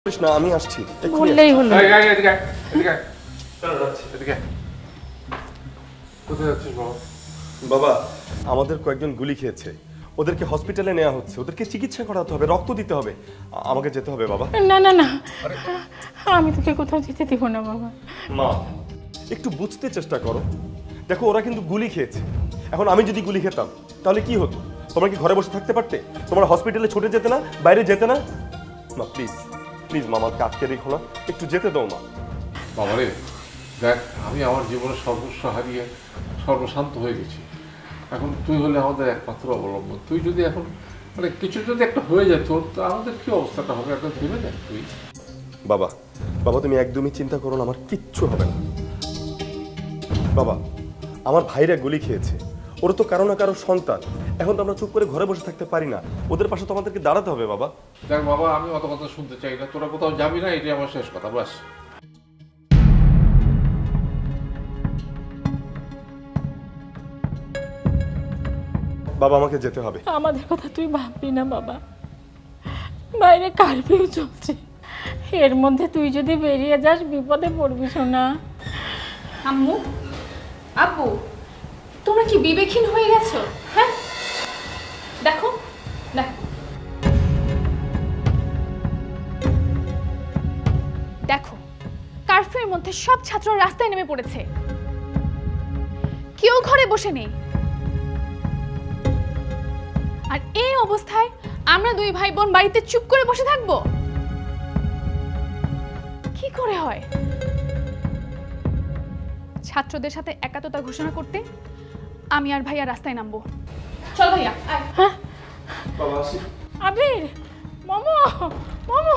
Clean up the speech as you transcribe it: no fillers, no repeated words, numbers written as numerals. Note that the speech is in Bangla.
না আমি আসছি বললেই হলো। বাবা আমাদের কয়েকজন গুলি খেয়েছে, ওদেরকে হসপিটালে নেওয়া হচ্ছে, ওদেরকে চিকিৎসা করাতে হবে, রক্ত দিতে হবে, আমাকে যেতে হবে বাবা। না না না, আমি তোকে কোথাও যেতে দিব না বাবা। মা একটু বুঝতে চেষ্টা করো, দেখো ওরা কিন্তু গুলি খেয়েছে, এখন আমি যদি গুলি খেতাম তাহলে কি হতো? তোমরা কি ঘরে বসে থাকতে পারতে? তোমরা হসপিটালে ছুটে যেতে না, বাইরে যেতে না? মা প্লিজ প্লিজ মা, আমাকে আটকে রেখো না, একটু যেতে দাও মা। বাবারে দেখ, আমি আমার জীবনে সর্বস্ব হারিয়ে সর্বশান্ত হয়ে গেছি। এখন তুই হলে আমাদের একমাত্র অবলম্বন। তুই যদি এখন মানে কিছু যদি একটা হয়ে যেত তো আমাদের কি অবস্থাটা হবে একটা ভেবে দেখ তুই। বাবা বাবা তুমি একদমই চিন্তা করো না, আমার কিচ্ছু হবে না। বাবা আমার ভাইরা গুলি খেয়েছে, ওরা তো কারো না কারো সন্তান, এখন তো আমরা চুপ করে ঘরে বসে থাকতে পারি না, ওদের পাশে তো আমাদেরকে দাঁড়াতে হবে বাবা। দেখ বাবা, আমি অত কথা শুনতে চাই না, তোরা কোথাও যাবি না, এটাই আমার শেষ কথা, বাস। বাবা আমাকে যেতে হবে। আমাদের কথা তুই ভাববি না বাবা, বাইরে কারফিউ চলছে, এর মধ্যে তুই যদি বেরিয়ে যাস বিপদে পড়বি সোনা। আম্মু, আব্বু, তোমরা কি বিবেকহীন হয়ে গেছো? হ্যাঁ দেখো দেখো দেখো, কারফিউর মধ্যে সব ছাত্র রাস্তায় নেমে পড়েছে, কেউ ঘরে বসে নেই। আর এই অবস্থায় আমরা দুই ভাই বোন বাড়িতে চুপ করে বসে থাকবো? কি করে হয়? ছাত্রদের সাথে একাত্মতা ঘোষণা করতে আমি আর ভাইয়া রাস্তায় নামবো। চল ভাইয়া, আয়। বাবা আসি। আবির, মোমো মোমো